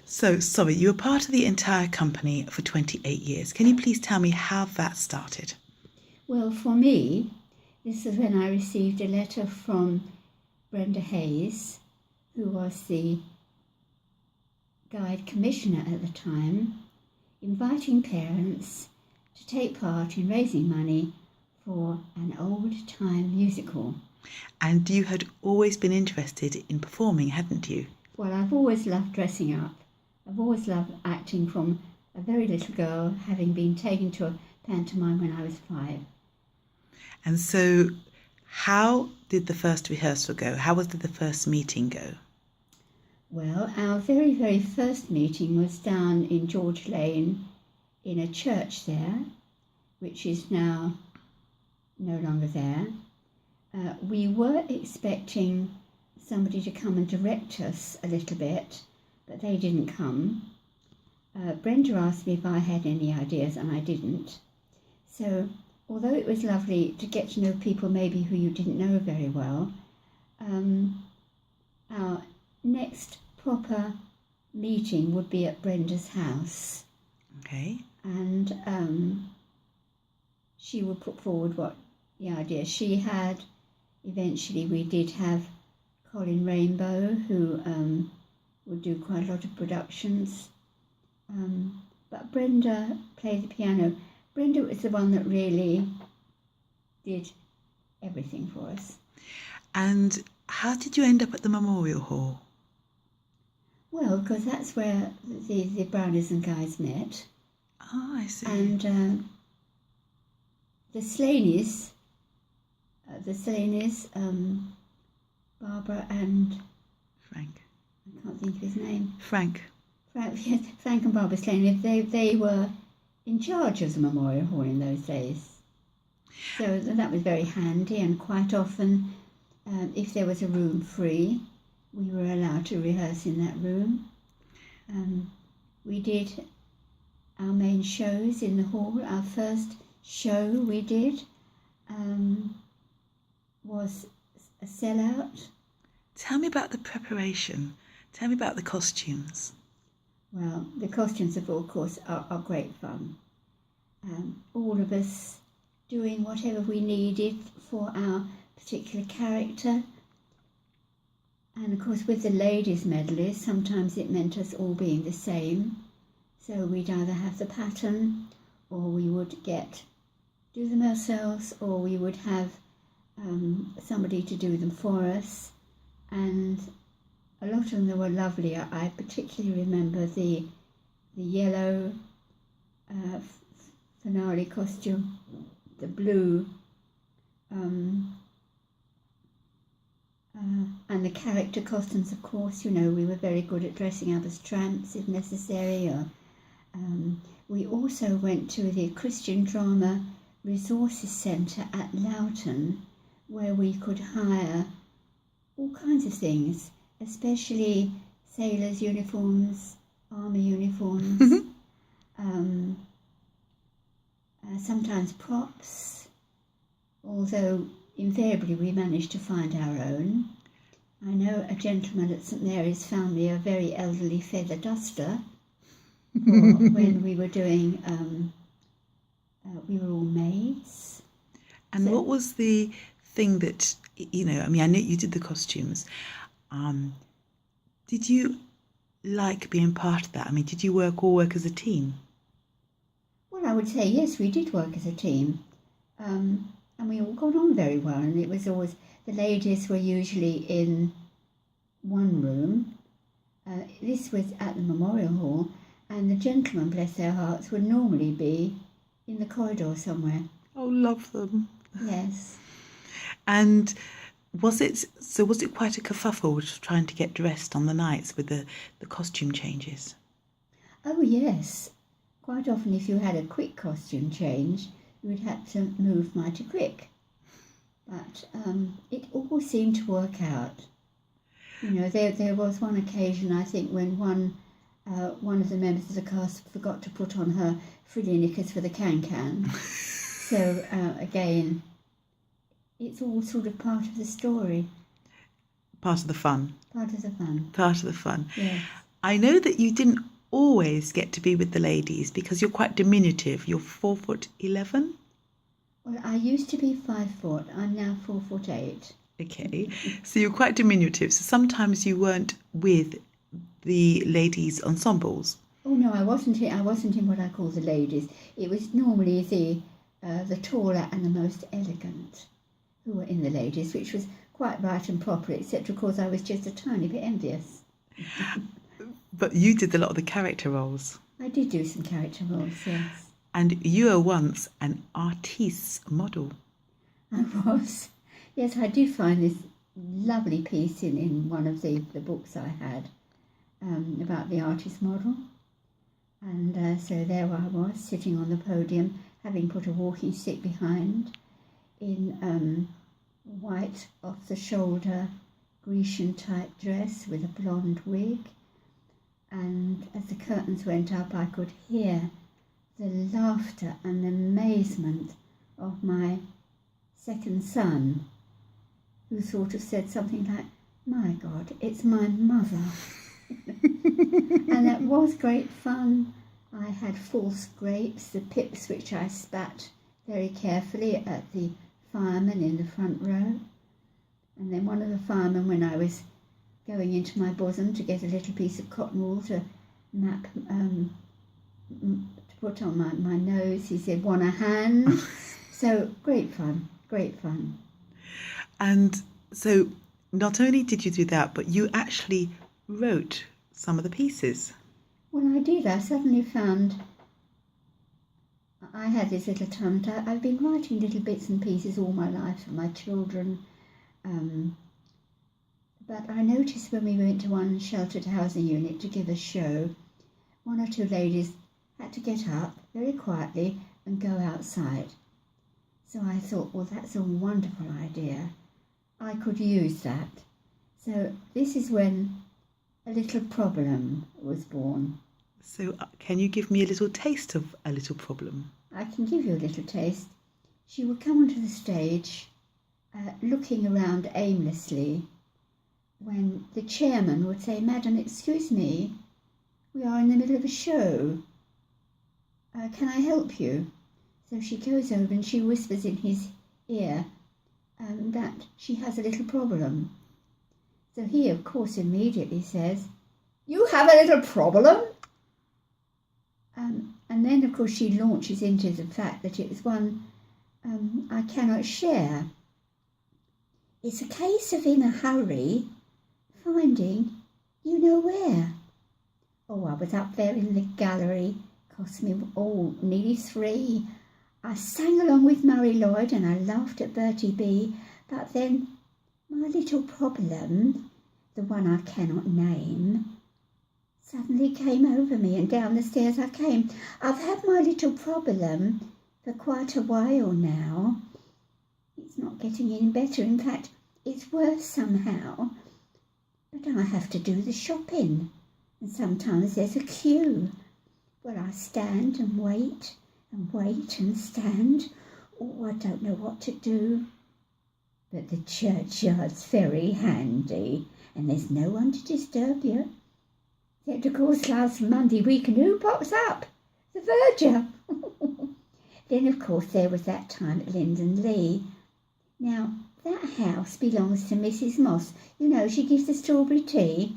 So, sorry, you were part of the entire company for 28 years. Can you please tell me how that started? Well, for me, this is when I received a letter from Brenda Hayes, who was the guide commissioner at the time, inviting parents to take part in raising money for an old-time musical. And you had always been interested in performing, hadn't you? Well, I've always loved dressing up. I've always loved acting from a very little girl, having been taken to a pantomime when I was 5. And so, how did the first rehearsal go? How did the first meeting go? Well, our very, very first meeting was down in George Lane in a church there, which is now no longer there. We were expecting somebody to come and direct us a little bit, but they didn't come. Brenda asked me if I had any ideas, and I didn't. So, although it was lovely to get to know people maybe who you didn't know very well, our next proper meeting would be at Brenda's house. Okay. And she would put forward what the idea she had. Eventually we did have Colin Rainbow, who would do quite a lot of productions. But Brenda played the piano. Brenda was the one that really did everything for us. And how did you end up at the Memorial Hall? Well, because that's where the Brownies and Guys met. Oh, I see. And the Slaneys, Barbara and Frank. I can't think of his name. Frank and Barbara Slaney. They were in charge of the Memorial Hall in those days. So that was very handy, and quite often, if there was a room free, we were allowed to rehearse in that room. We did our main shows in the hall. Our first show we did was a sellout. Tell me about the preparation. Tell me about the costumes. Well, the costumes, of course, are great fun. All of us doing whatever we needed for our particular character. And of course, with the ladies' medleys, sometimes it meant us all being the same. So we'd either have the pattern, or we would do them ourselves, or we would have somebody to do them for us. And a lot of them were lovely. I particularly remember the yellow finale costume, the blue, and the character costumes, of course. You know, we were very good at dressing up as tramps if necessary. We also went to the Christian Drama Resources Centre at Loughton, where we could hire all kinds of things, especially sailors' uniforms, army uniforms, sometimes props, although invariably we managed to find our own. I know a gentleman at St Mary's found me a very elderly feather duster when we were doing, we were all maids. And so, what was the thing that, I know you did the costumes. Did you like being part of that? Did you all work as a team? Well, I would say yes, we did work as a team. And we all got on very well. And it was always, the ladies were usually in one room. This was at the Memorial Hall. And the gentlemen, bless their hearts, would normally be in the corridor somewhere. Oh, love them. Yes. And was it quite a kerfuffle trying to get dressed on the nights with the costume changes? Oh, yes. Quite often if you had a quick costume change, you would have to move mighty quick. But it all seemed to work out. You know, there was one occasion, I think, when one of the members of the cast forgot to put on her frilly knickers for the can-can. So, again, it's all sort of part of the story. Part of the fun. Part of the fun. Part of the fun. Yes. I know that you didn't always get to be with the ladies because you're quite diminutive. You're 4'11". Well, I used to be 5 foot. I'm now 4'8". Okay, so you're quite diminutive. So sometimes you weren't with the ladies' ensembles. Oh no, I wasn't. I wasn't in what I call the ladies. It was normally the taller and the most elegant who were in the ladies, which was quite right and proper, except of course I was just a tiny bit envious. But you did a lot of the character roles. I did do some character roles, yes. And you were once an artiste model. I was. Yes, I did find this lovely piece in one of the books I had about the artist model. And so there I was, sitting on the podium, having put a walking stick behind, in white off-the-shoulder Grecian-type dress with a blonde wig. And as the curtains went up, I could hear the laughter and amazement of my second son, who sort of said something like, "My God, it's my mother." And that was great fun. I had false grapes, the pips which I spat very carefully at the fireman in the front row. And then one of the firemen, when I was going into my bosom to get a little piece of cotton wool to put on my nose, he said, "Want a hand?" So great fun, great fun. And so not only did you do that, but you actually wrote some of the pieces. Well, I did. I suddenly found I had this little talent. I've been writing little bits and pieces all my life for my children. But I noticed when we went to one sheltered housing unit to give a show, one or two ladies had to get up very quietly and go outside. So I thought, well, that's a wonderful idea. I could use that. So this is when a little problem was born. So can you give me a little taste of a little problem? I can give you a little taste. She would come onto the stage, looking around aimlessly, when the chairman would say, "Madam, excuse me, we are in the middle of a show. Can I help you?" So she goes over and she whispers in his ear that she has a little problem. So he, of course, immediately says, "You have a little problem?" And then, of course, she launches into the fact that it was one I cannot share. It's a case of in a hurry finding you know where. Oh, I was up there in the gallery, cost me nearly 3. I sang along with Murray Lloyd and I laughed at Bertie B. But then my little problem, the one I cannot name, suddenly came over me, and down the stairs I came. I've had my little problem for quite a while now. It's not getting any better. In fact, it's worse somehow. But I have to do the shopping, and sometimes there's a queue. Well, I stand and wait and stand. Oh, I don't know what to do. But the churchyard's very handy, and there's no one to disturb you. Yet, of course, last Monday week, and who pops up? The verger. Then, of course, there was that time at Linden Lee. Now, that house belongs to Mrs. Moss. You know, she gives the strawberry tea.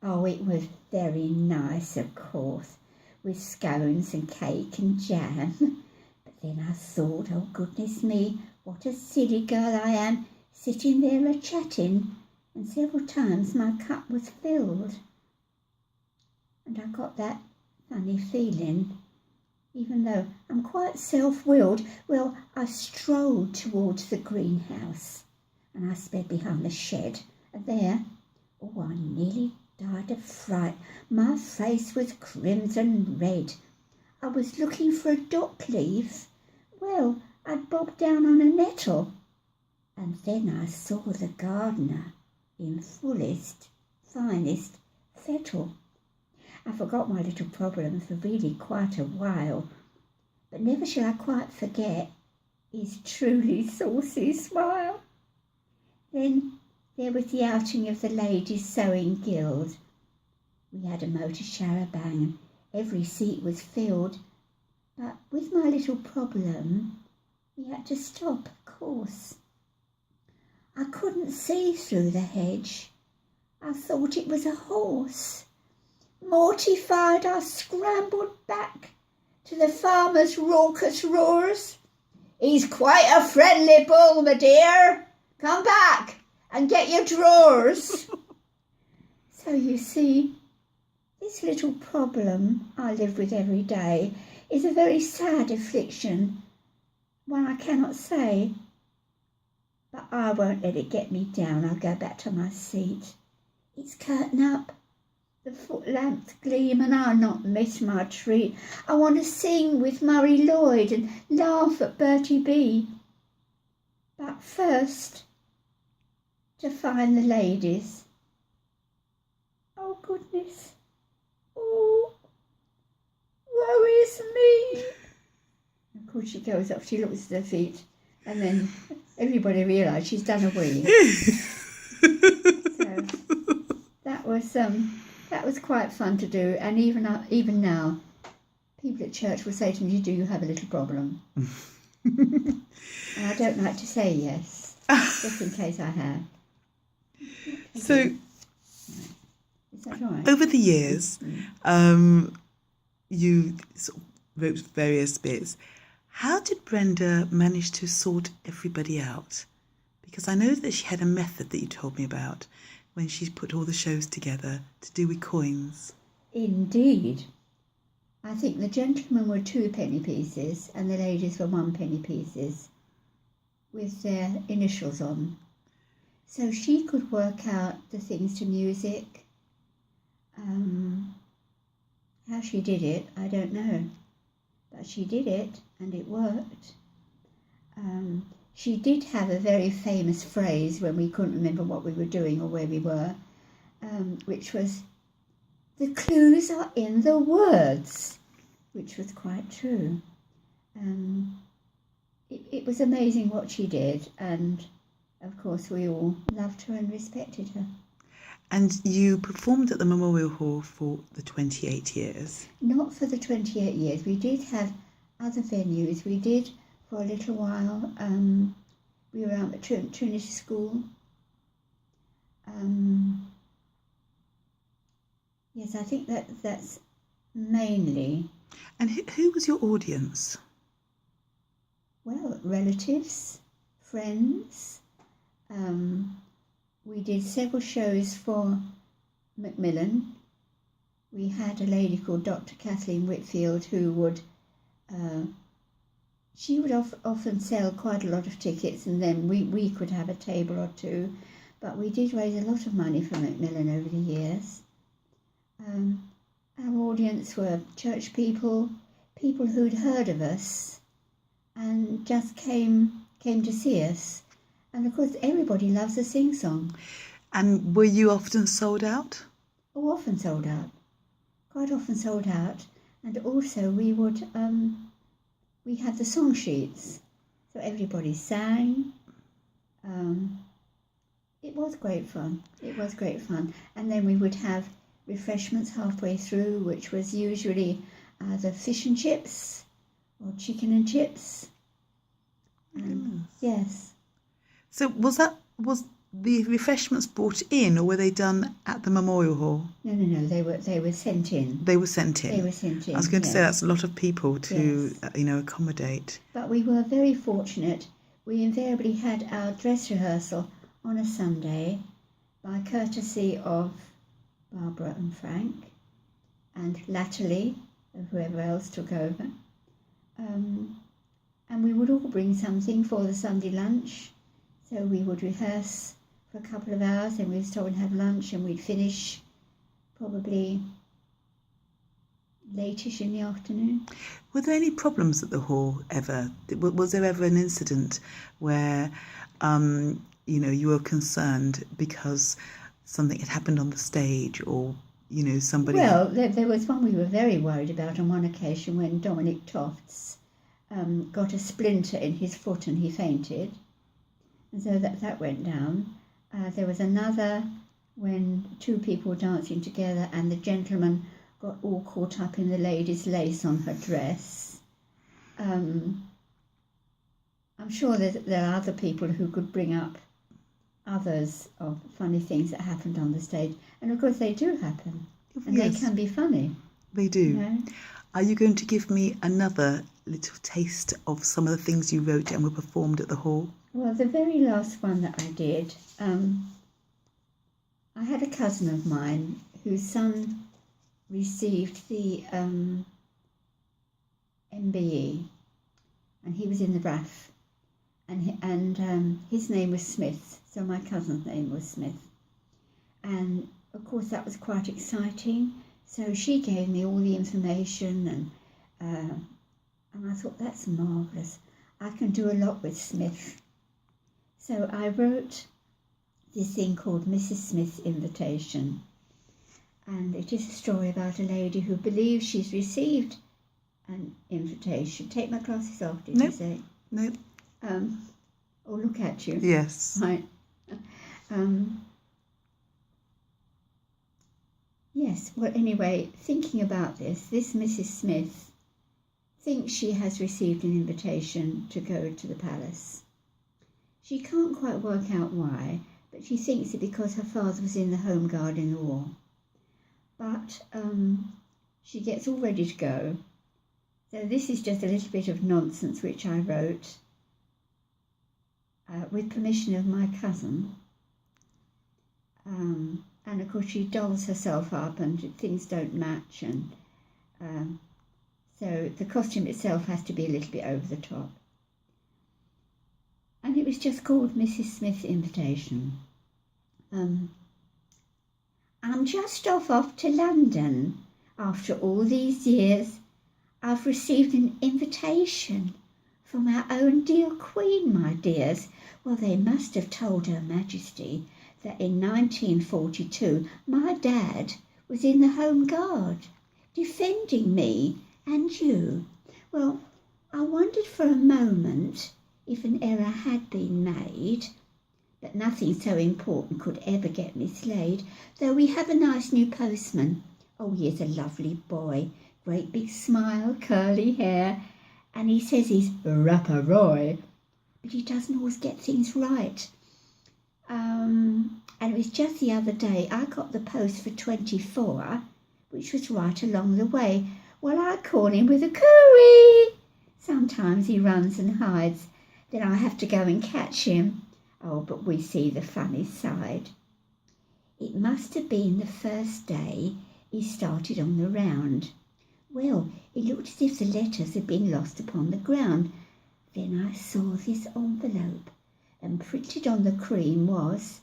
Oh, it was very nice, of course, with scones and cake and jam. But then I thought, oh, goodness me, what a silly girl I am, sitting there a-chatting, and several times my cup was filled. And I got that funny feeling, even though I'm quite self-willed. Well, I strolled towards the greenhouse, and I sped behind the shed, and there, oh, I nearly died of fright. My face was crimson red. I was looking for a dock leaf. Well, I'd bobbed down on a nettle, and then I saw the gardener in fullest, finest fettle. I forgot my little problem for really quite a while, but never shall I quite forget his truly saucy smile. Then there was the outing of the Ladies' Sewing Guild, We had a motor charabanc and every seat was filled. But with my little problem, we had to stop, of course. I couldn't see through the hedge. I thought it was a horse. Mortified, I scrambled back to the farmer's raucous roars. He's quite a friendly bull, my dear. Come back and get your drawers. So you see, this little problem I live with every day is a very sad affliction, one I cannot say. But I won't let it get me down. I'll go back to my seat. It's curtain up. The footlamps gleam and I'll not miss my treat. I want to sing with Murray Lloyd and laugh at Bertie B. But first, to find the ladies. Oh, goodness. Oh, woe is me. Of course, she goes up, she looks at her feet, and then everybody realised she's done a wee. So that was quite fun to do, and even now, people at church will say to me, "Do you have a little problem?" And I don't like to say yes, just in case I have. So, is that all right? over the years, you sort of wrote various bits. How did Brenda manage to sort everybody out? Because I know that she had a method that you told me about when she put all the shows together to do with coins. Indeed. I think the gentlemen were 2 penny pieces and the ladies were 1 penny pieces with their initials on. So she could work out the things to music. How she did it, I don't know. But she did it and it worked. She did have a very famous phrase when we couldn't remember what we were doing or where we were, which was, "The clues are in the words," which was quite true. It was amazing what she did, and of course we all loved her and respected her. And you performed at the Memorial Hall for the 28 years. Not for the 28 years. We did have other venues. We did for a little while. We were out at Trinity School. Yes, I think that's mainly. And who was your audience? Well, relatives, friends. We did several shows for Macmillan. We had a lady called Dr. Kathleen Whitfield who would, she would often sell quite a lot of tickets, and then we could have a table or two. But we did raise a lot of money for Macmillan over the years. Our audience were church people who'd heard of us and just came to see us. And of course, everybody loves a sing-song. And were you often sold out? Oh, often sold out. Quite often sold out. And also we would, we had the song sheets. So everybody sang. It was great fun. It was great fun. And then we would have refreshments halfway through, which was usually either fish and chips or chicken and chips. Yes. So was the refreshments brought in, or were they done at the Memorial Hall? No. They were sent in. They were sent in. They were sent in. I was going to say that's a lot of people to accommodate. But we were very fortunate. We invariably had our dress rehearsal on a Sunday by courtesy of Barbara and Frank, and latterly of whoever else took over. And we would all bring something for the Sunday lunch. So we would rehearse for a couple of hours, and we'd stop and have lunch, and we'd finish probably latish in the afternoon. Were there any problems at the hall ever? Was there ever an incident where, you were concerned because something had happened on the stage, or, somebody... Well, there was one we were very worried about on one occasion when Dominic Tofts got a splinter in his foot and he fainted. And so that went down. There was another when two people were dancing together and the gentleman got all caught up in the lady's lace on her dress. I'm sure that there are other people who could bring up others of funny things that happened on the stage. And of course they do happen. And Yes. they can be funny. They do. You know? Are you going to give me another little taste of some of the things you wrote and were performed at the hall? Well, the very last one that I did, I had a cousin of mine whose son received the MBE, and he was in the RAF, and his name was Smith, so my cousin's name was Smith. And of course that was quite exciting, so she gave me all the information, and I thought, that's marvellous. I can do a lot with Smith. So I wrote this thing called Mrs. Smith's Invitation, and it is a story about a lady who believes she's received an invitation. Take my glasses off, did you say? No. Or look at you. Yes. Right. Yes, well, anyway, thinking about this Mrs. Smith thinks she has received an invitation to go to the palace. She can't quite work out why, but she thinks it because her father was in the Home Guard in the war. But she gets all ready to go. So this is just a little bit of nonsense which I wrote with permission of my cousin. And of course she dolls herself up and things don't match, and so the costume itself has to be a little bit over the top. And it was just called Mrs. Smith's Invitation. I'm just off to London. After all these years, I've received an invitation from our own dear Queen, my dears. Well, they must have told Her Majesty that in 1942 my dad was in the Home Guard, defending me and you. Well, I wondered for a moment if an error had been made, but nothing so important could ever get mislaid, though we have a nice new postman. Oh, he is a lovely boy, great big smile, curly hair, and he says he's Rapper Roy, but he doesn't always get things right. And it was just the other day I got the post for 24, which was right along the way. Well, I call him with a cooey. Sometimes he runs and hides, then I have to go and catch him. Oh, but we see the funny side. It must have been the first day he started on the round. Well, it looked as if the letters had been lost upon the ground. Then I saw this envelope, and printed on the cream was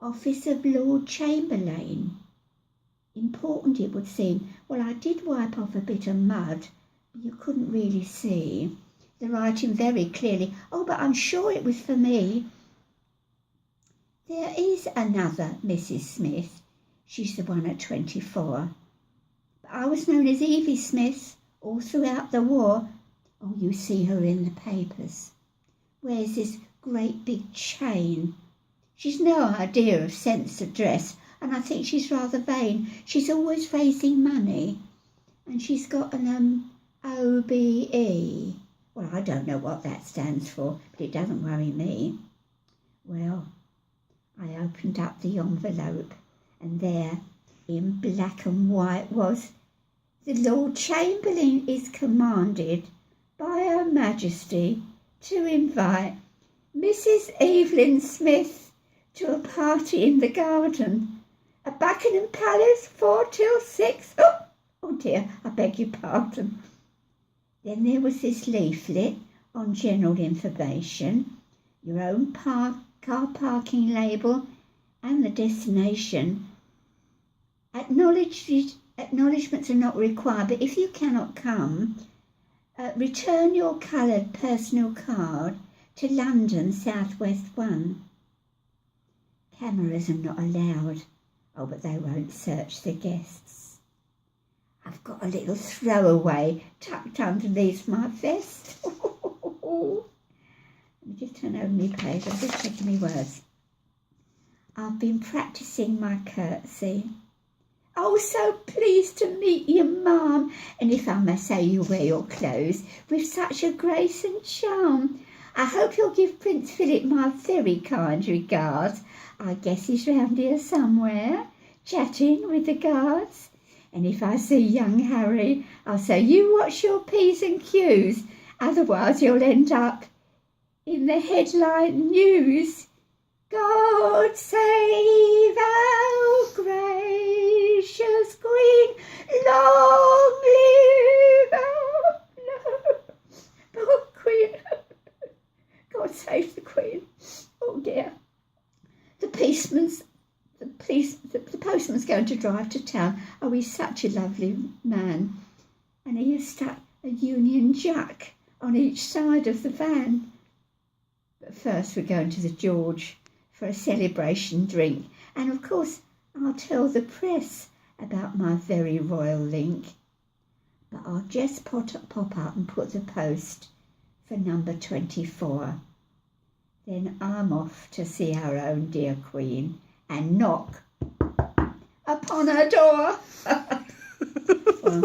Office of Lord Chamberlain. Important, it would seem. Well, I did wipe off a bit of mud, but you couldn't really see the writing very clearly. Oh, but I'm sure it was for me. There is another Mrs. Smith. She's the one at 24. But I was known as Evie Smith all throughout the war. Oh, you see her in the papers. Wears this great big chain. She's no idea of sense of dress, and I think she's rather vain. She's always raising money, and she's got an OBE. Well, I don't know what that stands for, but it doesn't worry me. Well, I opened up the envelope, and there, in black and white, was the Lord Chamberlain is commanded by Her Majesty to invite Mrs. Evelyn Smith to a party in the garden at Buckingham Palace, 4 till 6. Oh dear, I beg your pardon. Then there was this leaflet on general information, your own car parking label and the destination. Acknowledgements are not required, but if you cannot come, return your coloured personal card to London Southwest 1. Cameras are not allowed. Oh, but they won't search the guests. I've got a little throwaway tucked underneath my vest. Let me just turn over my page. I'm just checking my words. I've been practising my curtsy. Oh, so pleased to meet you, Ma'am, and if I may say, you wear your clothes with such a grace and charm. I hope you'll give Prince Philip my very kind regards. I guess he's round here somewhere, chatting with the guards. And if I see young Harry, I'll say, you watch your P's and Q's, otherwise you'll end up in the headline news. God save our gracious Queen, long live our poor Queen. God save the Queen. Oh dear. The postman's going to drive to town. Oh, he's such a lovely man. And he has stuck a Union Jack on each side of the van. But first we're going to the George for a celebration drink. And of course, I'll tell the press about my very royal link. But I'll just pop up and put the post for number 24. Then I'm off to see our own dear Queen and knock upon her door. Well,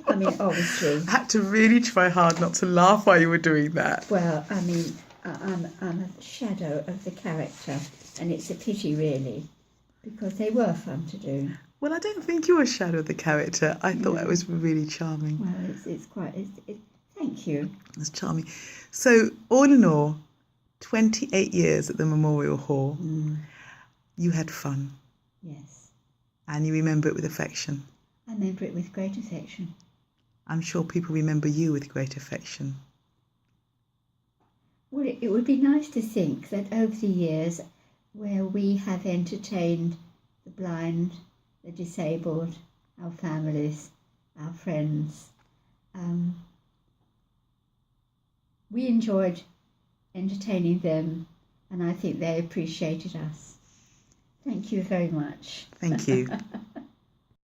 I mean, obviously. I had to really try hard not to laugh while you were doing that. Well, I mean, I'm a shadow of the character, and it's a pity, really, because they were fun to do. Well, I don't think you were a shadow of the character. I thought that was really charming. Well, thank you. It's charming. So, all in all, 28 years at the Memorial Hall. You had fun. Yes. And you remember it with affection. I remember it with great affection. I'm sure people remember you with great affection. Well, it would be nice to think that over the years where we have entertained the blind, the disabled, our families, our friends, we enjoyed entertaining them, and I think they appreciated us. Thank you very much. Thank you.